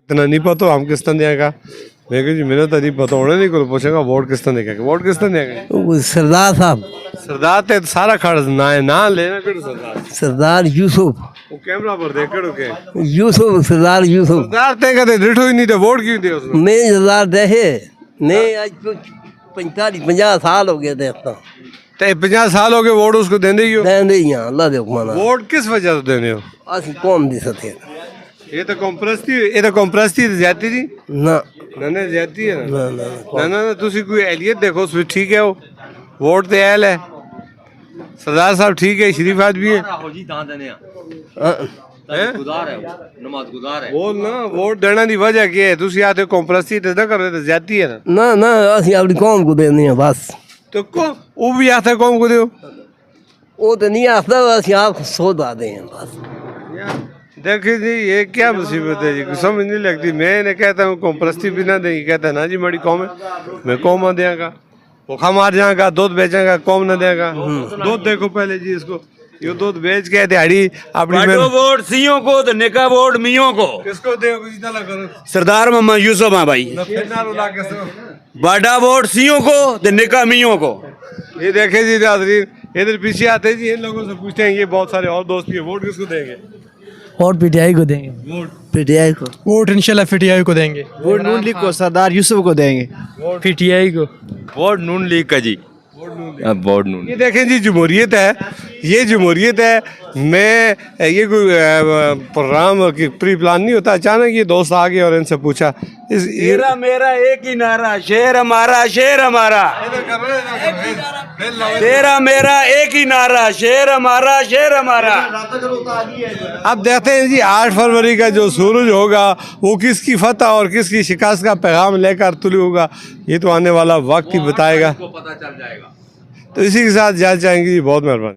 इतना नहीं पता हम किस तरह देगा। मैं कह जी मैंने तो नहीं पता होने नहीं को पूछेगा वोट किस तरह देगा, वोट किस तरह देगा। सरदार साहब, सरदार ते सारा खड़ ना है ना लेना कड़ो सरदार। सरदार यूसुफ, वो कैमरा पर देख कड़ो के यूसुफ, सरदार यूसुफ। सरदार ते कहते डिठो ही नहीं तो वोट क्यों दे उसने। मैं सरदार देहे नहीं, आज 45-50 साल हो गए देखता ते 50 साल हो गए वोट उसको देंदे ही हो। देंदे ही हैं, अल्लाह दे हुक्म नाल। वोट किस वजह से देने हो। असि कौम दी सते ये तो कॉम्प्रस्ती ज्यादा जी ना ना ना ज्यादा है ना ना ना ना ना ना तुसी कोई एहलियत देखो उसमें ठीक है वो वोट तो एल है। सरदार साहब ठीक है, शरीफ आदमी है। बोल ना वोट देने की वजह क्या है। तुसी आते कॉम्प्रस्ती तो ना कर रहे तो ज्यादा है ना। ना ना असि अपनी कौम को देने हैं बस। तो को वो भी आता है कौम को दो। वो तो नहीं आता, असि आप सोदा दे हैं बस। देखिए जी ये क्या मुसीबत है जी, समझ नहीं लगती। मैं इन्हें कहता हूँ कॉम्प्रस्ती भी ना देंगे, कहता है ना जी बड़ी कौम है, मैं कौम देगा भूखा मार जाएगा, दूध बेचेगा कौम ना देगा। दूध देखो पहले जी इसको, ये दूध बेच के दिहाड़ी अपनी वोट सीओ को तो निका वोट मियों को किसको दे। सरदार मोहम्मद यूसुफ हाँ भाई। बड़ा वोट सीओ को तो निका मियों को। ये देखे जी नाज़रीन, इधर पीछे आते हैं जी, इन लोगों से पूछते हैं, ये बहुत सारे और दोस्त भी हैं, वोट किसको देंगे। वोट पीटीआई को देंगे। वोट पीटीआई को वोट इंशाल्लाह पीटीआई को देंगे। वोट नून लीग को, सरदार यूसुफ को देंगे। पीटीआई को वोट नून लीग का जी। वोट नून। ये देखें जी जमहूरियत है, ये जमहूरियत है। मैं ये कोई प्रोग्राम की प्री प्लान नहीं होता, अचानक ये दोस्त आ गए और इनसे पूछा तेरा मेरा एक ही नारा, शेर हमारा शेर हमारा। तेरा मेरा एक ही नारा, शेर हमारा शेर हमारा। अब देखते हैं जी 8 फरवरी का जो सूरज होगा वो किसकी फतह और किसकी शिकस्त का पैगाम लेकर तुलू होगा, ये तो आने वाला वक्त ही बताएगा। पता चल जाएगा। तो इसी के साथ जाना चाहेंगे जी, बहुत मेहरबानी।